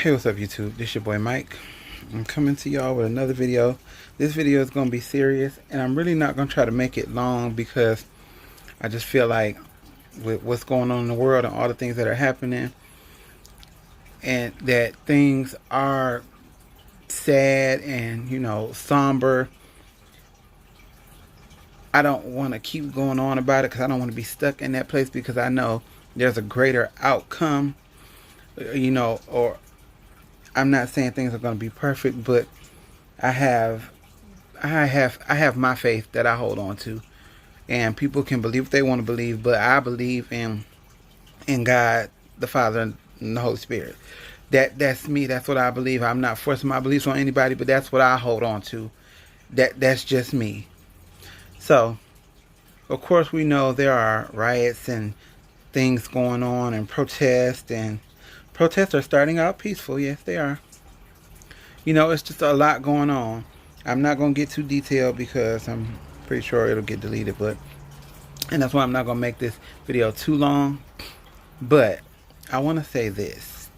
Hey, what's up YouTube? This your boy Mike. I'm coming to y'all with another video. This video is going to be serious, and I'm really not going to try to make it long because I just feel like with what's going on in the world and all the things that are happening, and that things are sad and, you know, somber. I don't want to keep going on about it because I don't want to be stuck in that place, because I know there's a greater outcome, you know, or I'm not saying things are going to be perfect, but I have my faith that I hold on to, and people can believe what they want to believe, but I believe in God, the Father, and the Holy Spirit. That's me. That's what I believe. I'm not forcing my beliefs on anybody, but that's what I hold on to. That's just me. So, of course, we know there are riots and things going on and protests are starting out peaceful. Yes, they are. You know, it's just a lot going on. I'm not going to get too detailed because I'm pretty sure it'll get deleted, and that's why I'm not going to make this video too long. But I want to say this.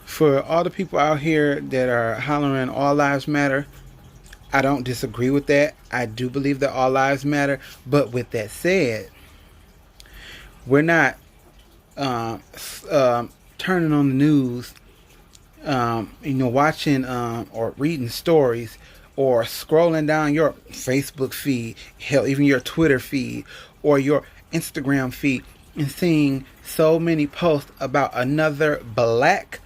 For all the people out here that are hollering all lives matter, I don't disagree with that. I do believe that all lives matter. But with that said, we're not turning on the news, you know, watching or reading stories or scrolling down your Facebook feed, hell, even your Twitter feed or your Instagram feed, and seeing so many posts about another black,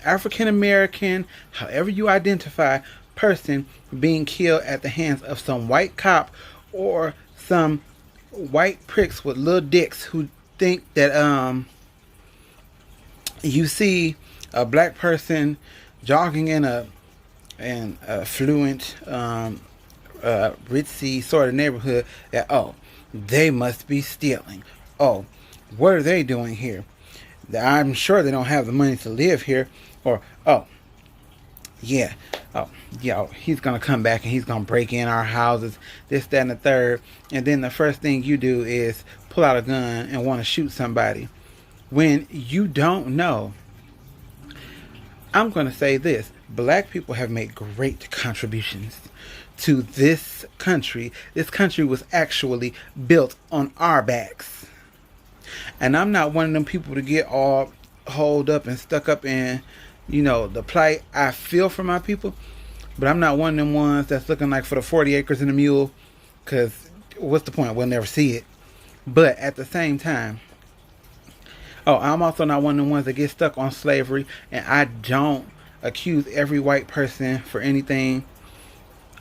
African American, however you identify, person being killed at the hands of some white cop or some white pricks with little dicks who think that you see a black person jogging in a affluent, ritzy sort of neighborhood, that, oh, they must be stealing. Oh, what are they doing here? I'm sure they don't have the money to live here. Or, oh, yeah, he's gonna come back and he's gonna break in our houses, this, that, and the third. And then the first thing you do is pull out a gun and want to shoot somebody when you don't know. I'm going to say this. Black people have made great contributions to this country. This country was actually built on our backs. And I'm not one of them people to get all holed up and stuck up in, you know, the plight. I feel for my people, but I'm not one of them ones that's looking like for the 40 acres and a mule, because what's the point? We'll never see it. But at the same time, oh, I'm also not one of the ones that get stuck on slavery, and I don't accuse every white person for anything.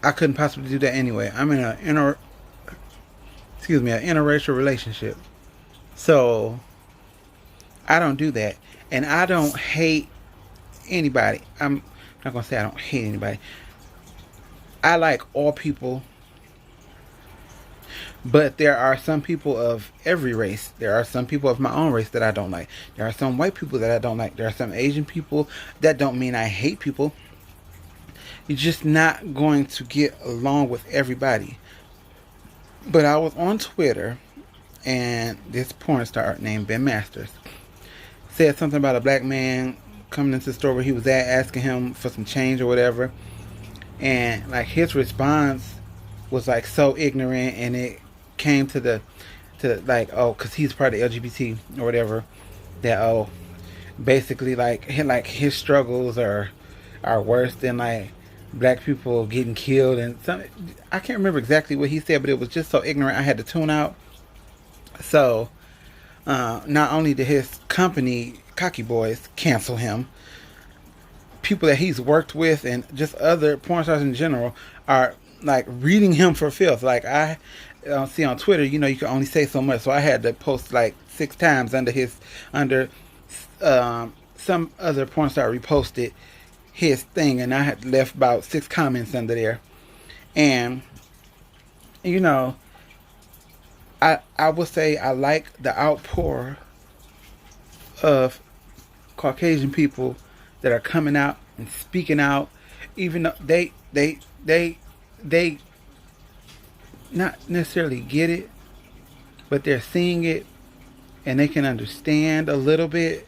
I couldn't possibly do that anyway. I'm in an interracial relationship, so I don't do that, and I don't hate anybody. I'm not gonna say I don't hate anybody. I like all people. But there are some people of every race. There are some people of my own race that I don't like. There are some white people that I don't like. There are some Asian people. That don't mean I hate people. You're just not going to get along with everybody. But I was on Twitter, and this porn star named Ben Masters said something about a black man coming into the store where he was at, asking him for some change or whatever. And like his response was like so ignorant, and it came to like, oh, because he's part of the LGBT or whatever, that, oh, basically like his struggles are worse than like black people getting killed, and some, I can't remember exactly what he said, but it was just so ignorant I had to tune out. So not only did his company Cocky Boys cancel him, people that he's worked with and just other porn stars in general are like reading him for filth. Like I see on Twitter, you know, you can only say so much, so I had to post like 6 times under some other porn star reposted his thing, and I had left about 6 comments under there. And you know, I would say I like the outpour of Caucasian people that are coming out and speaking out, even though they not necessarily get it, but they're seeing it and they can understand a little bit,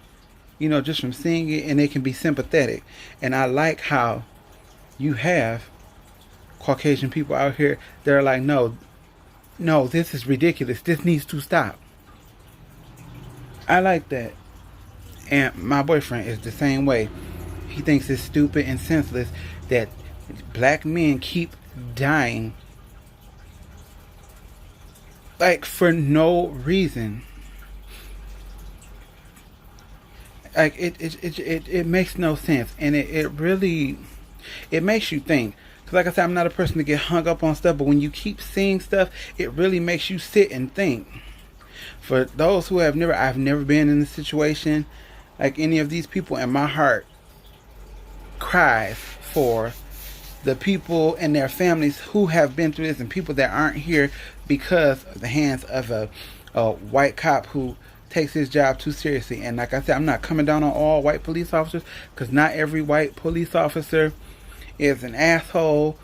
just from seeing it, and it can be sympathetic. And I like how you have Caucasian people out here that are like, no, no, this is ridiculous. This needs to stop. I like that. And my boyfriend is the same way. He thinks it's stupid and senseless that black men keep dying, like, for no reason. Like, it makes no sense. And it really, it makes you think. Because like I said, I'm not a person to get hung up on stuff, but when you keep seeing stuff, it really makes you sit and think. For those who have never, I've never been in a situation like any of these people, and my heart cries for the people and their families who have been through this, and people that aren't here because of the hands of a white cop who takes his job too seriously. And like I said, I'm not coming down on all white police officers, because not every white police officer is an asshole,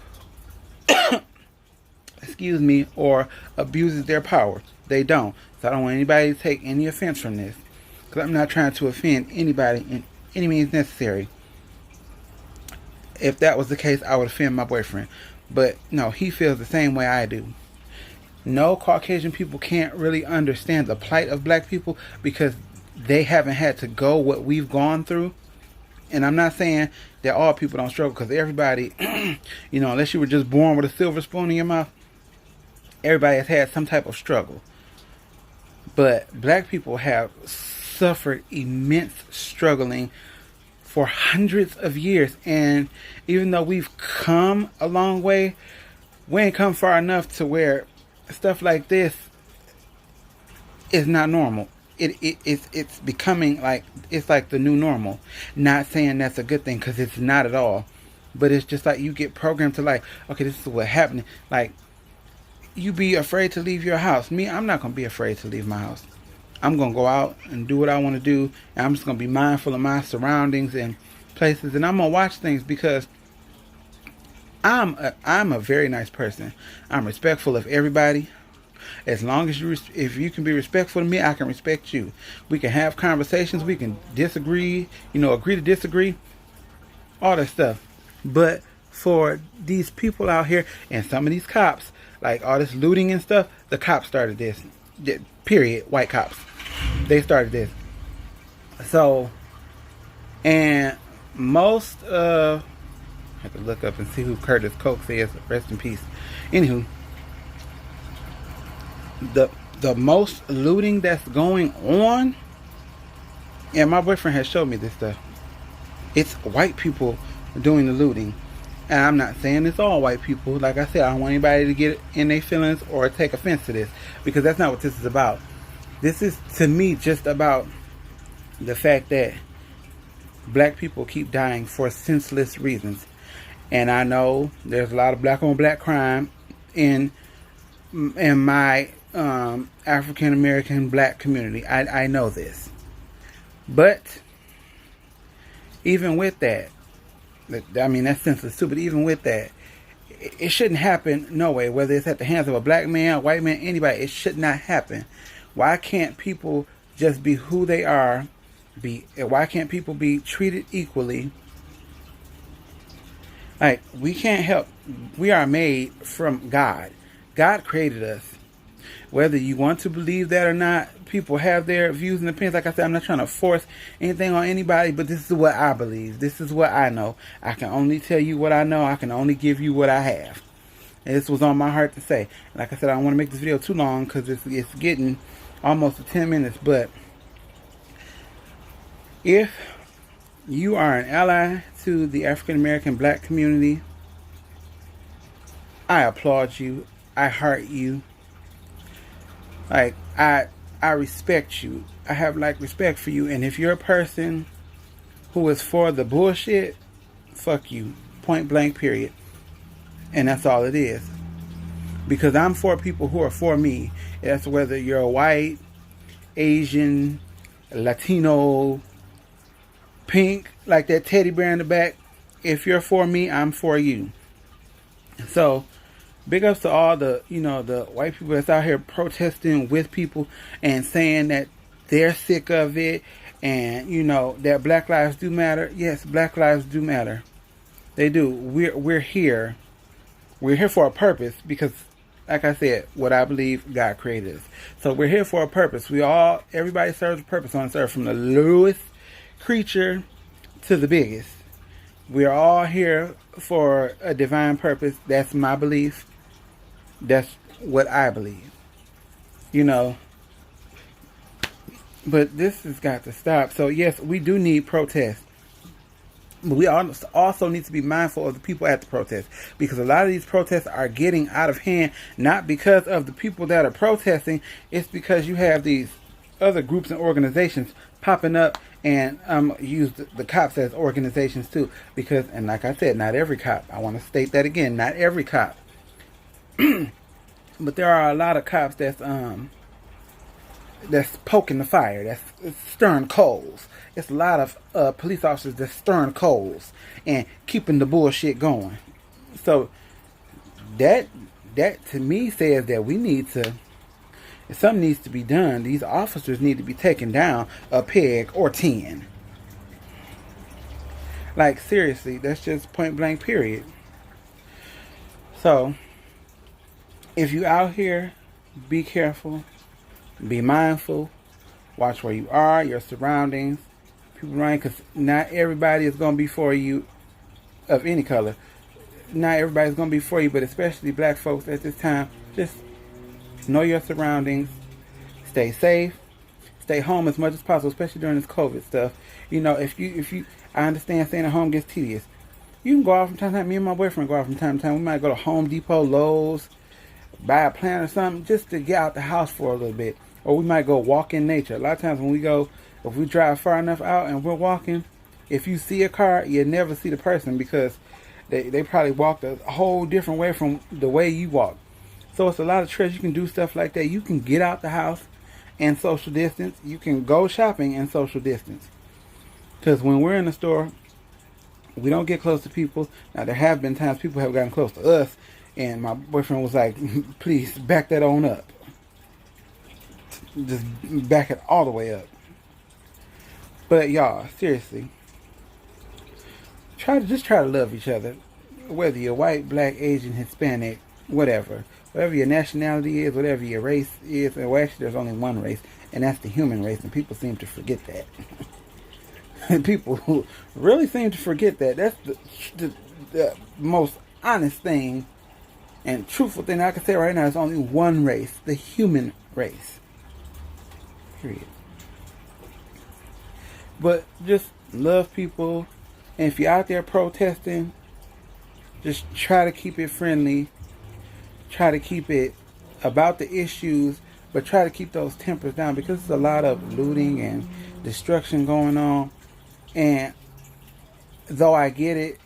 excuse me, or abuses their power. They don't. So I don't want anybody to take any offense from this, because I'm not trying to offend anybody in any means necessary. If that was the case, I would offend my boyfriend. But no, he feels the same way I do. No, Caucasian people can't really understand the plight of black people because they haven't had to go what we've gone through. And I'm not saying that all people don't struggle, because everybody, unless you were just born with a silver spoon in your mouth, everybody has had some type of struggle. But black people have suffered immense struggling for hundreds of years. And even though we've come a long way, we ain't come far enough to where stuff like this is not normal. It's becoming like, it's like the new normal. Not saying that's a good thing, because it's not at all. But it's just like you get programmed to, like, okay, this is what's happening. Like, you be afraid to leave your house. Me, I'm not going to be afraid to leave my house. I'm going to go out and do what I want to do. And I'm just going to be mindful of my surroundings and places. And I'm going to watch things, because I'm a very nice person. I'm respectful of everybody. As long as if you can be respectful to me, I can respect you. We can have conversations. We can disagree, agree to disagree. All that stuff. But for these people out here and some of these cops, like all this looting and stuff, the cops started this. Period. White cops. They started this. So, and most I have to look up and see who Curtis Coates is. Rest in peace. Anywho, the most looting that's going on, and my boyfriend has showed me this stuff, it's white people doing the looting. And I'm not saying it's all white people. Like I said, I don't want anybody to get in their feelings or take offense to this, because that's not what this is about. This is, to me, just about the fact that black people keep dying for senseless reasons. And I know there's a lot of black on black crime in my African American black community. I know this. But even with that, I mean, that's senseless too, but even with that, it shouldn't happen no way. Whether it's at the hands of a black man, a white man, anybody, it should not happen. Why can't people just be who they are? Why can't people be treated equally? Like, we can't help. We are made from God. God created us. Whether you want to believe that or not, people have their views and opinions. Like I said, I'm not trying to force anything on anybody, but this is what I believe. This is what I know. I can only tell you what I know. I can only give you what I have. And this was on my heart to say. Like I said, I don't want to make this video too long, because it's getting almost to 10 minutes. But if you are an ally to the African American black community, I applaud you. I heart you. Like, I respect you. I have, like, respect for you. And if you're a person who is for the bullshit, fuck you. Point blank, period. And that's all it is. Because I'm for people who are for me. That's whether you're white, Asian, Latino, pink, like that teddy bear in the back. If you're for me, I'm for you. So, big ups to all the, the white people that's out here protesting with people and saying that they're sick of it And you know that Black lives do matter. Yes, Black lives do matter. They do. We're here. We're here for a purpose because, like I said, what I believe God created us. So we're here for a purpose. Everybody serves a purpose on this earth, from the lowest creature to the biggest. We're all here for a divine purpose. That's my belief. That's what I believe. You know. But this has got to stop. So yes, we do need protest. But we also need to be mindful of the people at the protest, because a lot of these protests are getting out of hand, not because of the people that are protesting. It's because you have these other groups and organizations popping up, and use the cops as organizations too. Because, and like I said, not every cop. I want to state that again. Not every cop. But there are a lot of cops that's poking the fire, that's stirring coals. It's a lot of police officers that's stirring coals and keeping the bullshit going. So that to me says that we need to, something needs to be done. These officers need to be taken down a peg or 10. Like, seriously, that's just point blank period. So if you out here, be careful. Be mindful. Watch where you are, your surroundings, people around, because not everybody is going to be for you of any color. Not everybody's going to be for you, but especially black folks at this time. Just know your surroundings. Stay safe. Stay home as much as possible, especially during this COVID stuff. You know, if you, I understand staying at home gets tedious. You can go out from time to time. Me and my boyfriend go out from time to time. We might go to Home Depot, Lowe's, buy a plant or something, just to get out the house for a little bit. Or we might go walk in nature. A lot of times when we go, if we drive far enough out and we're walking, if you see a car, you never see the person, because they probably walked a whole different way from the way you walk. So it's a lot of tricks. You can do stuff like that. You can get out the house and social distance. You can go shopping and social distance. Because when we're in the store, we don't get close to people. Now, there have been times people have gotten close to us, and my boyfriend was like, please back that on up. Just back it all the way up. But y'all, seriously, try to love each other. Whether you're white, black, Asian, Hispanic, whatever your nationality is, whatever your race is. Well, actually, there's only one race, and that's the human race, and people seem to forget that. And people who really seem to forget that. That's the most honest thing and truthful thing I can say right now. Is only one race, the human race. Period. But just love people, and if you're out there protesting, just try to keep it friendly. Try to keep it about the issues, but try to keep those tempers down, because there's a lot of looting and destruction going on. And though I get it,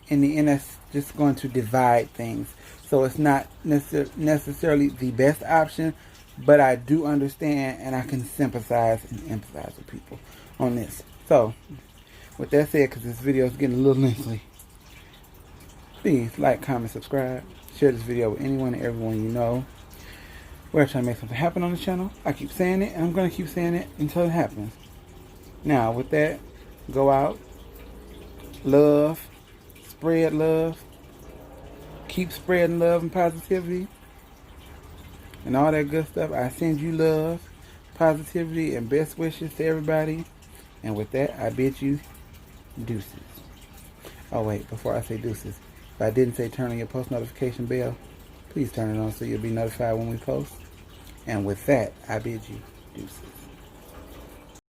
in the end, that's just going to divide things. So it's not necessarily the best option, but I do understand, and I can sympathize and empathize with people on this. So, with that said, because this video is getting a little lengthy, please like, comment, subscribe. Share this video with anyone and everyone you know. We're trying to make something happen on the channel. I keep saying it, and I'm going to keep saying it until it happens. Now, with that, go out, love, spread love, keep spreading love and positivity, and all that good stuff. I send you love, positivity, and best wishes to everybody. And with that, I bid you deuces. Oh wait, before I say deuces, if I didn't say turn on your post notification bell, please turn it on so you'll be notified when we post. And with that, I bid you deuces.